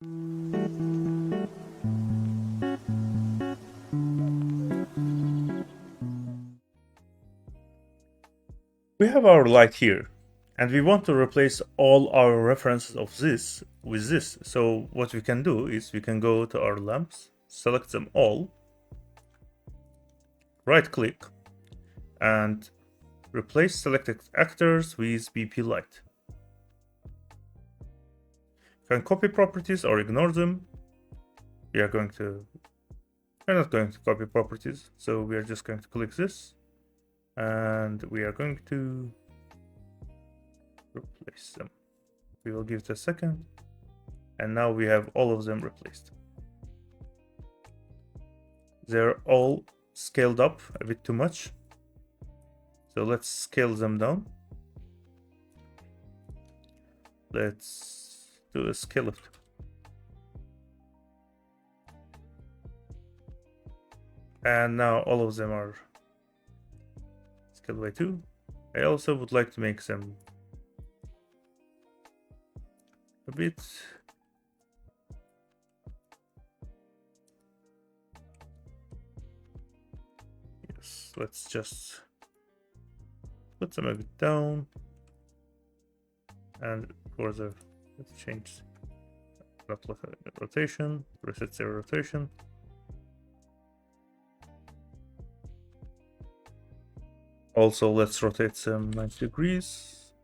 We have our light here, and we want to replace all our references of this with this. So what we can do is we can go to our lamps, select them all, right click, and replace selected actors with BP light. You can copy properties or ignore them. We're not going to copy properties, so we are just going to click this, and we are going to replace them. We will give it a second, and now we have all of them replaced. They're all scaled up a bit too much, so let's scale them down. Let's do a scale lift. And now all of them are scaled by 2. I also would like to make them a bit let's just put them a bit down, and for the let's change not rotation, reset their rotation. Also, let's rotate them 90 degrees,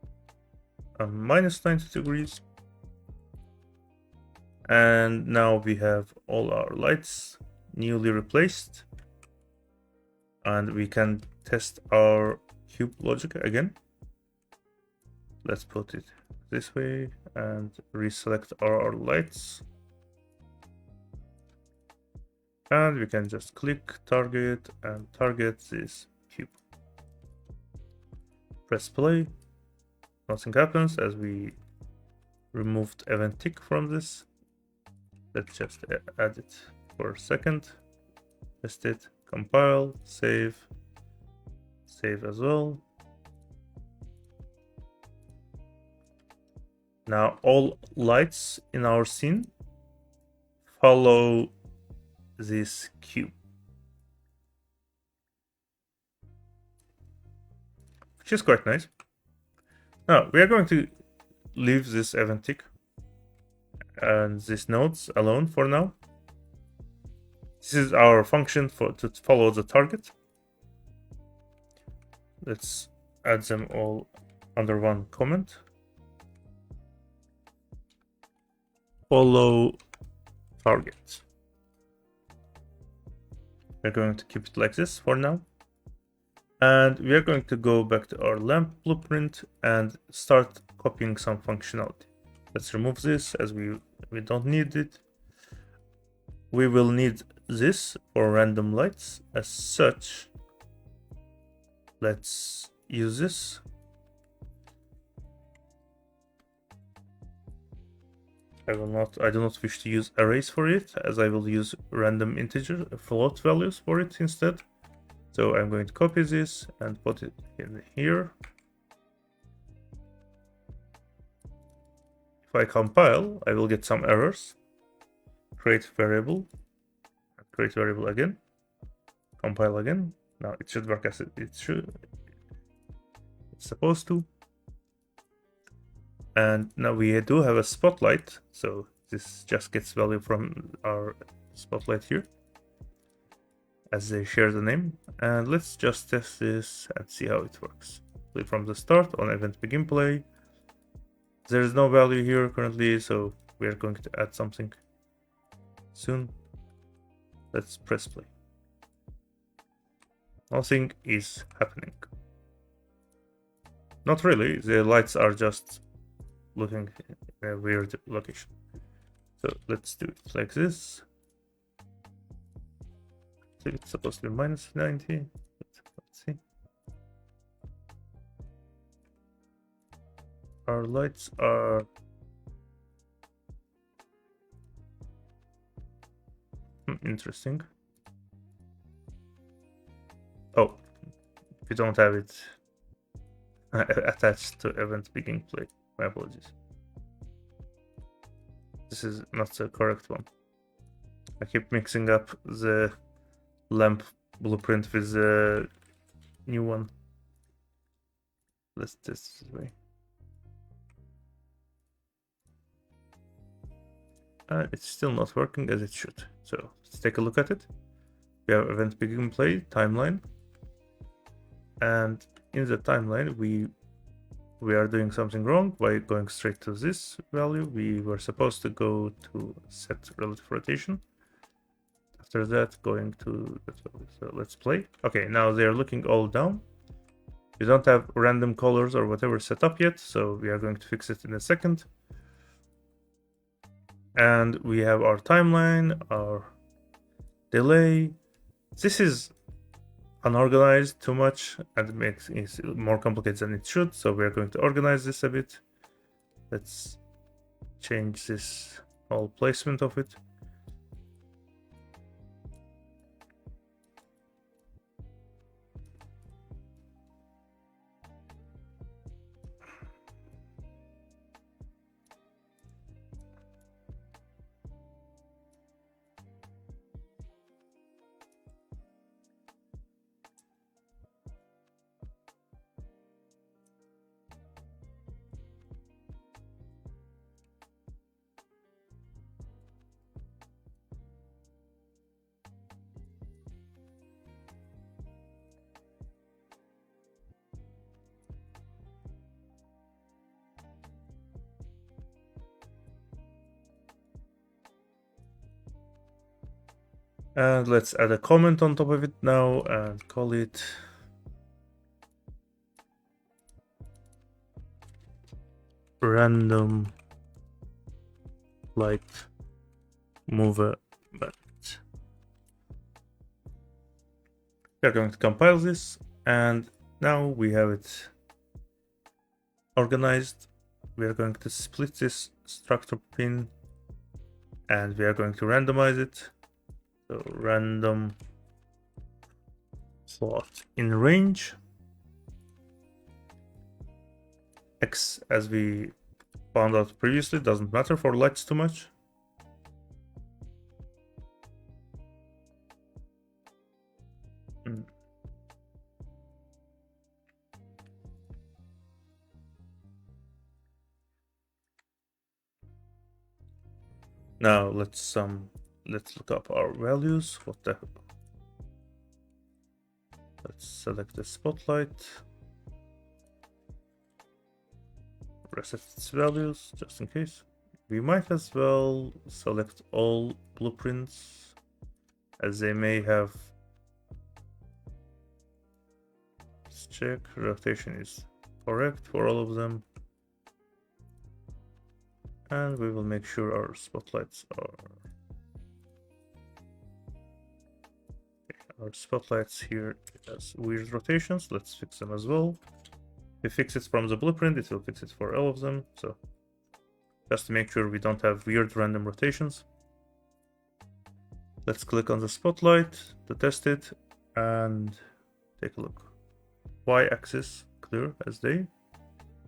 minus 90 degrees. And now we have all our lights newly replaced, and we can test our cube logic again. Let's put it this way and reselect our lights, and we can just click target and target this cube. Press play. Nothing happens as we removed event tick from this. Let's just add it for a second. Test it, compile, save as well. Now all lights in our scene follow this cube, which is quite nice. Now we are going to leave this event tick and these nodes alone for now. This is our function to follow the target. Let's add them all under one comment. Follow target. We're going to keep it like this for now. And we are going to go back to our lamp blueprint and start copying some functionality. Let's remove this as we don't need it. We will need this for random lights as such. Let's use this. I do not wish to use arrays for it, as I will use random integer float values for it instead. So I'm going to copy this and put it in here. If I compile, I will get some errors. Create variable again, compile again. Now it should work as it's supposed to. And now we do have a spotlight, so this just gets value from our spotlight here, as they share the name. And let's just test this and see how it works. Play from the start on event begin play. There is no value here currently, so we are going to add something soon. Let's press play. Nothing is happening. Not really, the lights are just looking in a weird location. So let's do it like this. I think it's supposed to be minus 90. Let's see. Our lights are interesting. Oh, we don't have it attached to event begin play. My apologies. this is not the correct one. I keep mixing up the lamp blueprint with the new one. Let's test this way. It's still not working as it should. So let's take a look at it. We have event begin play timeline, and in the timeline we are doing something wrong by going straight to this value. We were supposed to go to set relative rotation. After that, going to that value. So let's play. Okay, now they are looking all down. We don't have random colors or whatever set up yet, so we are going to fix it in a second. And we have our timeline, our delay. This is unorganized too much and makes it more complicated than it should, so we're going to organize this a bit. Let's change this whole placement of it. And let's add a comment on top of it now and call it random light movement. We are going to compile this, and now we have it organized. We are going to split this structure pin, and we are going to randomize it. So random plot in range. X, as we found out previously, doesn't matter for lights too much. Now let's look up our values. What the hell? Let's select the spotlight, reset its values just in case. We might as well select all blueprints, as they may have. Let's check rotation is correct for all of them, and we will make sure our spotlights are here has weird rotations. Let's fix them as well. If we fix it from the blueprint, it will fix it for all of them. So just to make sure we don't have weird random rotations. Let's click on the spotlight to test it and take a look. Y-axis clear as day.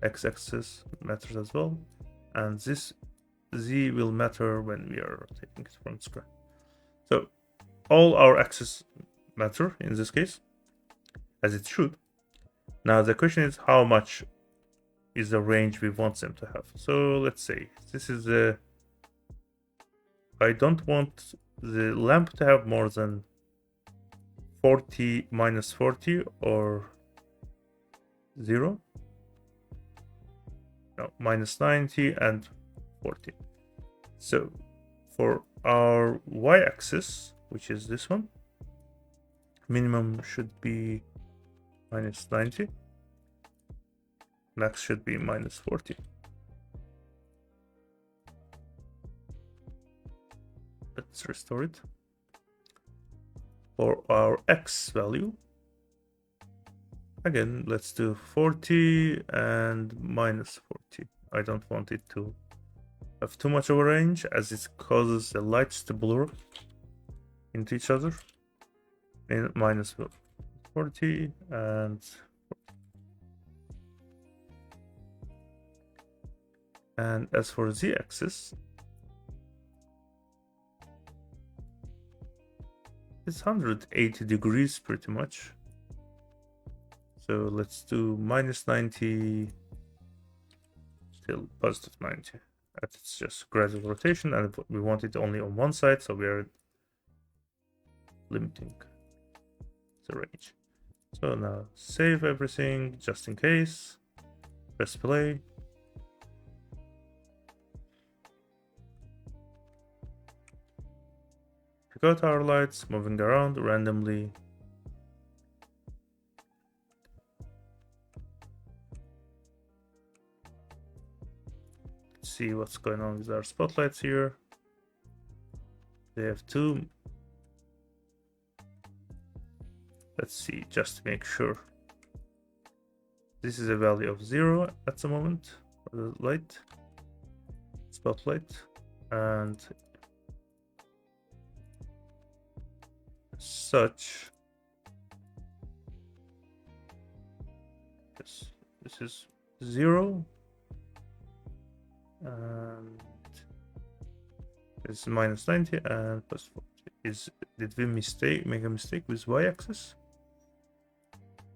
X-axis matters as well. And this Z will matter when we are taking it from screen. So all our axes matter in this case, as it should. Now the question is, how much is the range we want them to have? So let's say this is I don't want the lamp to have more than 40 minus 40 or 0. No, minus 90 and 40. So for our y-axis, which is this one, minimum should be minus 90. Max should be minus 40. Let's restore it. For our x value, again, let's do 40 and minus 40. I don't want it to have too much of a range, as it causes the lights to blur into each other. In minus 40 and as for z-axis, It's 180 degrees pretty much. So let's do -90 till +90. That's just gradual rotation, and we want it only on one side, so we are limiting the range. So now save everything just in case. Press play. We got our lights moving around randomly. Let's see what's going on with our spotlights here. They have two. Let's see, just to make sure. This is a value of 0 at the moment for the light, spotlight, and such. Yes, this is 0, and this is -90 and +40. Did we make a mistake with y-axis?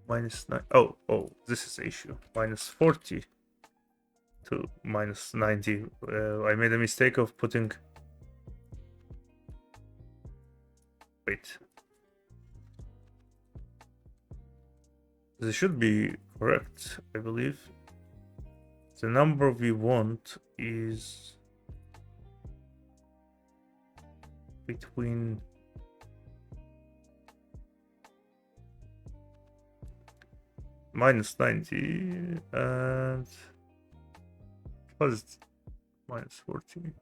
-9. Oh, this is the issue. -40 to -90. I made a mistake of putting. Wait. This should be correct, I believe. The number we want is between -90 and -40.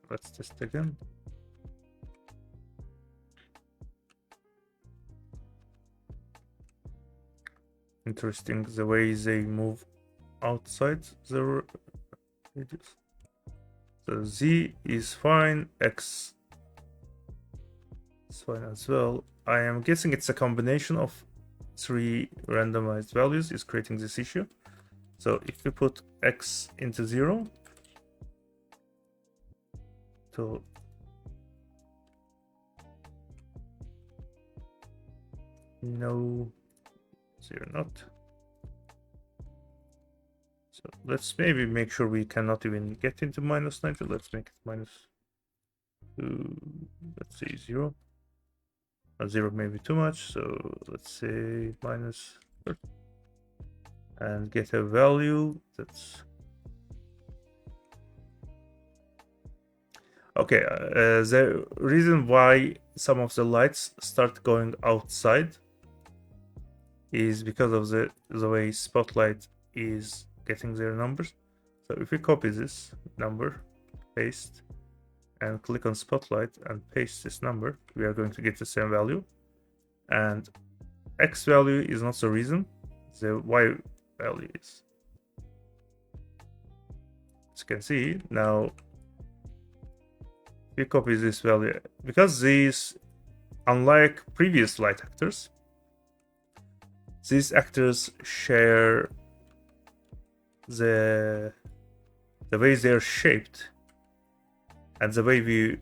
Let's test again. Interesting the way they move outside the radius. So Z is fine, X is fine as well. I am guessing it's a combination of 3 randomized values is creating this issue. So if we put X into 0, to no 0 not. So let's maybe make sure we cannot even get into -90. Let's make it -2. Let's say 0. 0 may be too much, so let's say -30. And get a value that's okay. The reason why some of the lights start going outside is because of the way spotlight is getting their numbers. So if we copy this number, paste, and click on spotlight and paste this number, we are going to get the same value. And X value is not the reason, the Y value is. As you can see, now we copy this value, because these, unlike previous light actors, these actors share the way they're shaped and the way we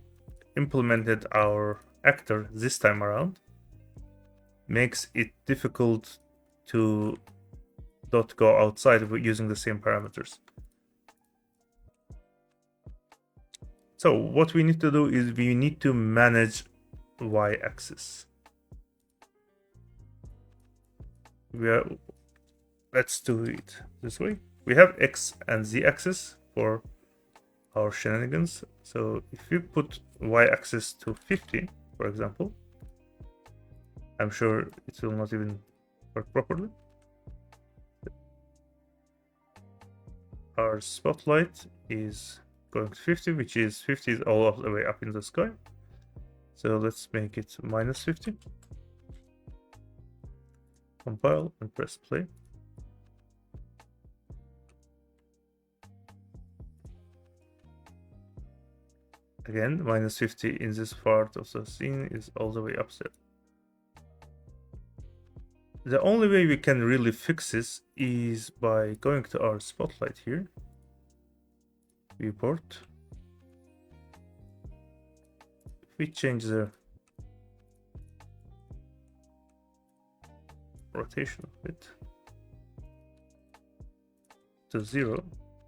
implemented our actor this time around makes it difficult to not go outside using the same parameters. So what we need to do is we need to manage y-axis. Let's do it this way. We have x and z-axis for our shenanigans. So if you put y-axis to 50, for example, I'm sure it will not even work properly. Our spotlight is going to 50, which is 50 is all of the way up in the sky. So let's make it -50. Compile and press play. Again, -50 in this part of the scene is all the way up there. The only way we can really fix this is by going to our spotlight here, viewport, we change the rotation of it to 0,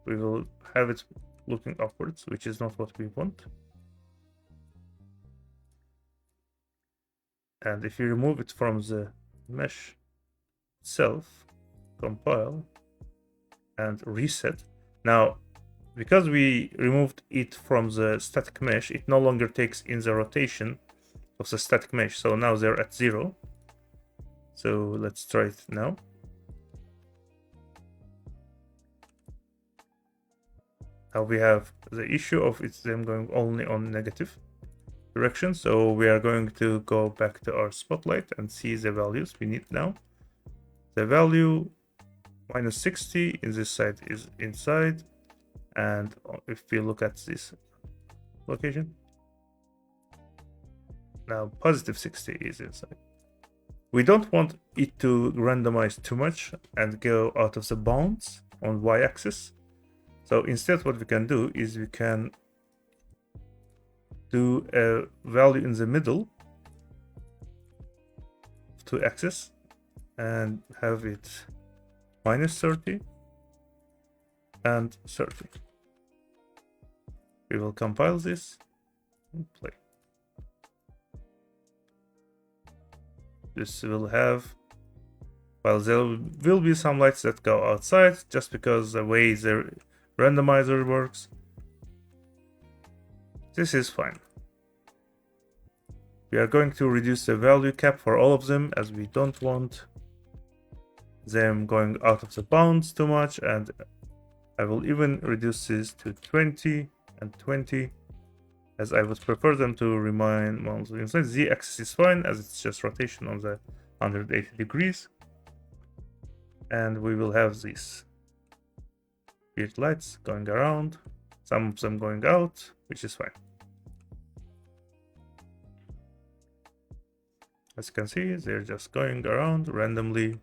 we will have it looking upwards, which is not what we want. And if you remove it from the mesh itself, compile and reset. Now, because we removed it from the static mesh, it no longer takes in the rotation of the static mesh. So now they're at 0. So let's try it now. Now we have the issue of it's them going only on negative direction. So we are going to go back to our spotlight and see the values we need now. The value -60 in this side is inside. And if we look at this location, now +60 is inside. We don't want it to randomize too much and go out of the bounds on y-axis. So instead what we can do is we can do a value in the middle of 2 axes and have it -30 and 30. We will compile this and play. This will have, well, there will be some lights that go outside just because the way the randomizer works. This is fine. We are going to reduce the value cap for all of them, as we don't want them going out of the bounds too much, and I will even reduce this to 20 and 20, as I would prefer them to remain inside. Z axis is fine, as it's just rotation on the 180 degrees. And we will have these weird lights going around, some of them going out, which is fine. As you can see, they're just going around randomly.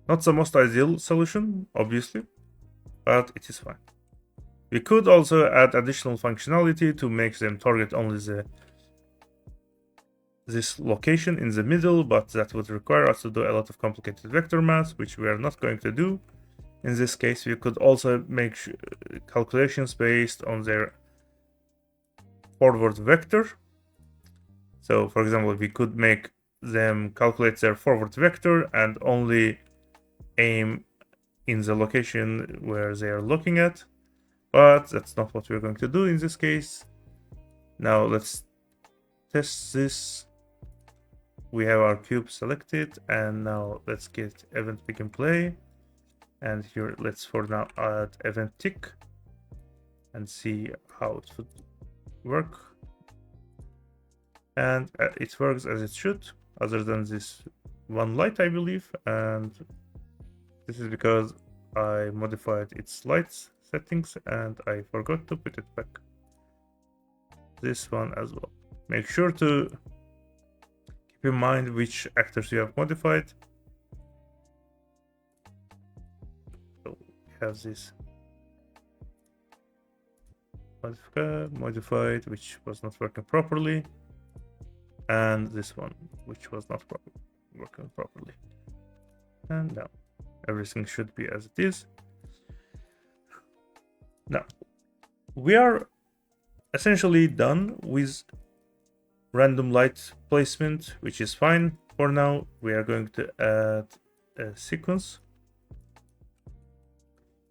Not the most ideal solution, obviously, but it is fine. We could also add additional functionality to make them target only this location in the middle, but that would require us to do a lot of complicated vector math, which we are not going to do. In this case, we could also make calculations based on their forward vector. So, for example, we could make them calculate their forward vector and only aim in the location where they are looking at. But that's not what we're going to do in this case. Now let's test this. We have our cube selected, and now let's get event begin play. And here, let's for now add event tick and see how it would work. And it works as it should, other than this one light, I believe. And this is because I modified its lights settings and I forgot to put it back. This one as well. Make sure to keep in mind which actors you have modified. So we have this modified, which was not working properly, and this one, which was not working properly. And now everything should be as it is. Now, we are essentially done with random light placement, which is fine for now. We are going to add a sequence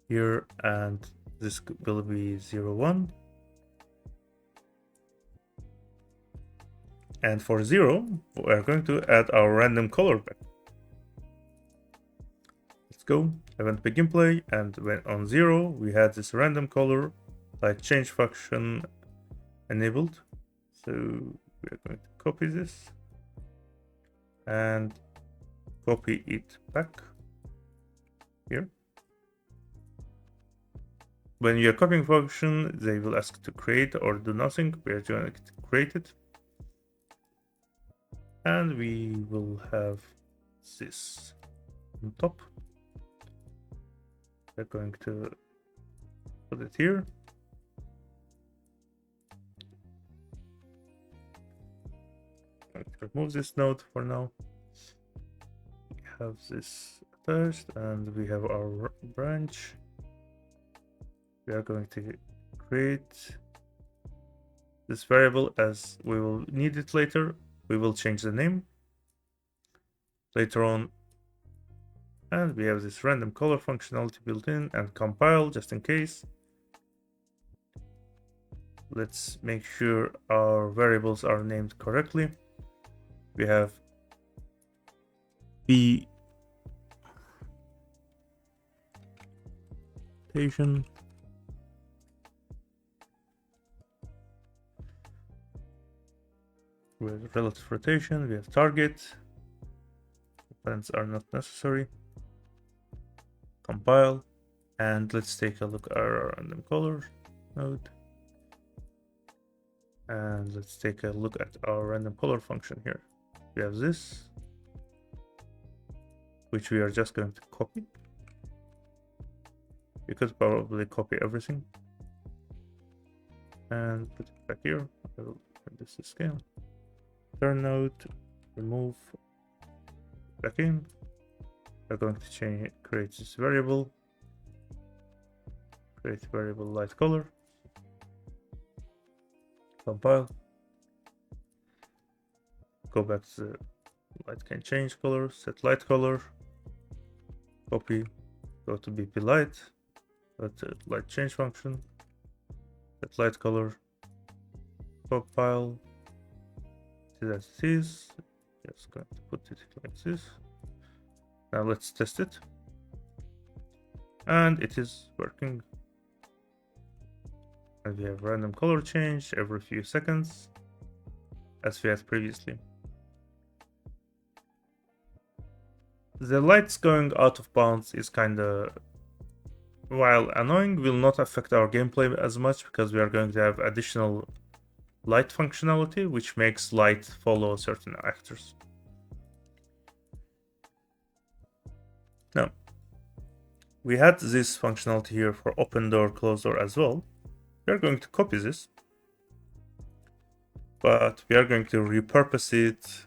here, and this will be 0, 1. And for 0, we are going to add our random color back. Let's go, event begin play, and when on 0, we had this random color light change function enabled. So we are going to copy this and copy it back here. When you are copying function, they will ask to create or do nothing. We are going to create it. And we will have this on top. We're going to put it here. I'm going to remove this node for now. We have this attached, and we have our branch. We are going to create this variable as we will need it later. We will change the name later on. And we have this random color functionality built in and compile just in case. Let's make sure our variables are named correctly. We have b rotation, with relative rotation. We have target. Pens are not necessary. Compile, and let's take a look at our random color node. And let's take a look at our random color function here. We have this, which we are just going to copy. We could probably copy everything and put it back here. I will turn this to scale. Turn node, remove, back in. We're going to change, create this variable, create variable light color, compile, go back to the light can change color, set light color, copy, go to BP light, go to light change function, set light color, compile, see that it is, just going to put it like this. Now let's test it. And it is working. And we have random color change every few seconds, as we had previously. The lights going out of bounds is kinda, while annoying, will not affect our gameplay as much because we are going to have additional light functionality, which makes light follow certain actors. Now, we had this functionality here for open door, close door as well. We are going to copy this, but we are going to repurpose it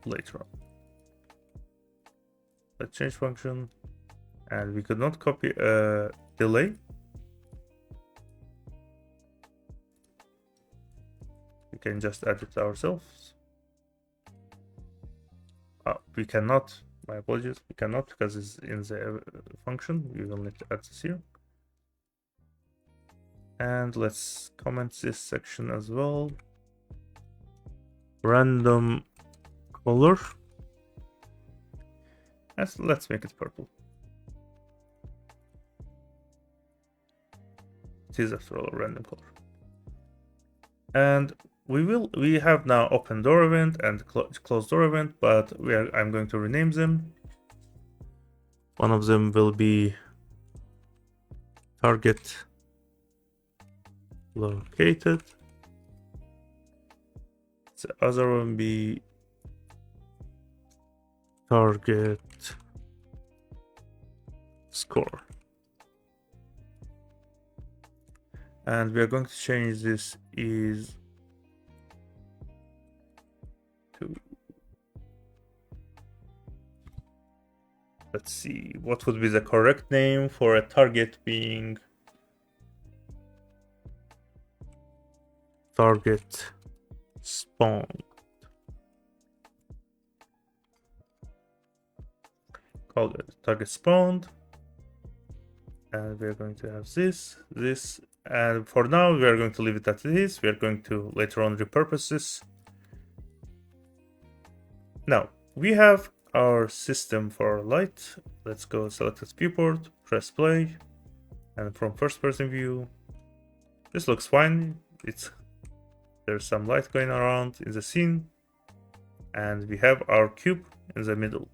later on. Let's change function, and we could not copy a delay. We can just add it ourselves. We cannot. My apologies. We cannot because it's in the function. We will need to add this here. And let's comment this section as well. Random color. Let's make it purple. It is after all a random color. And we have now open door event and closed door event, but I'm going to rename them. One of them will be target located. The other one be target score. And we are going to change this is to, let's see, what would be the correct name for a target being target spawn. Call it target spawned. And we're going to have this, and for now we are going to leave it as it is. We are going to later on repurpose this. Now we have our system for light. Let's go select its viewport, press play, and from first person view, this looks fine. There's some light going around in the scene, and we have our cube in the middle.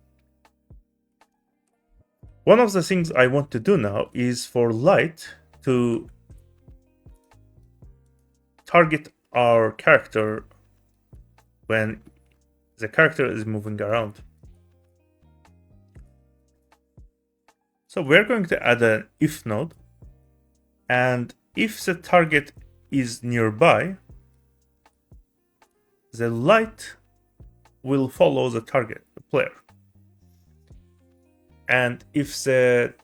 One of the things I want to do now is for light to target our character when the character is moving around. So we're going to add an if node, and if the target is nearby, the light will follow the target, the player. And if the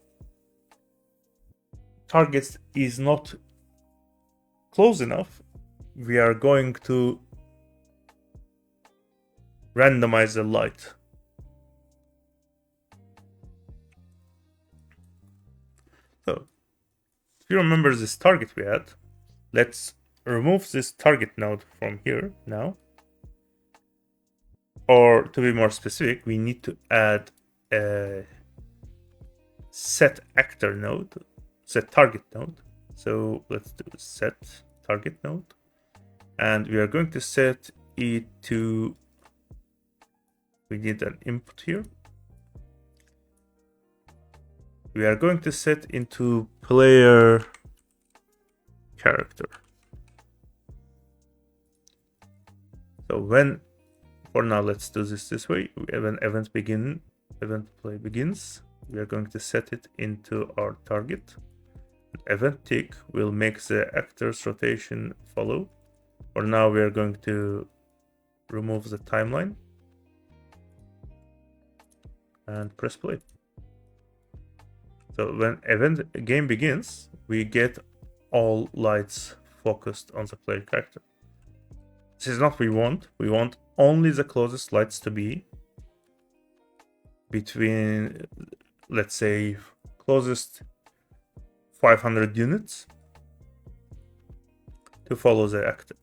target is not close enough, we are going to randomize the light. So, if you remember this target we had, let's remove this target node from here now. Or to be more specific, we need to add a set actor node, set target node. So let's do set target node. And we are going to set it to, we need an input here. We are going to set into player character. So when, for now, let's do this way. When event play begins, we are going to set it into our target. Event tick will make the actor's rotation follow. For now, we are going to remove the timeline and press play. So when event game begins, we get all lights focused on the player character. This is not what we want. We want only the closest lights to be between, let's say, closest 500 units to follow the actor.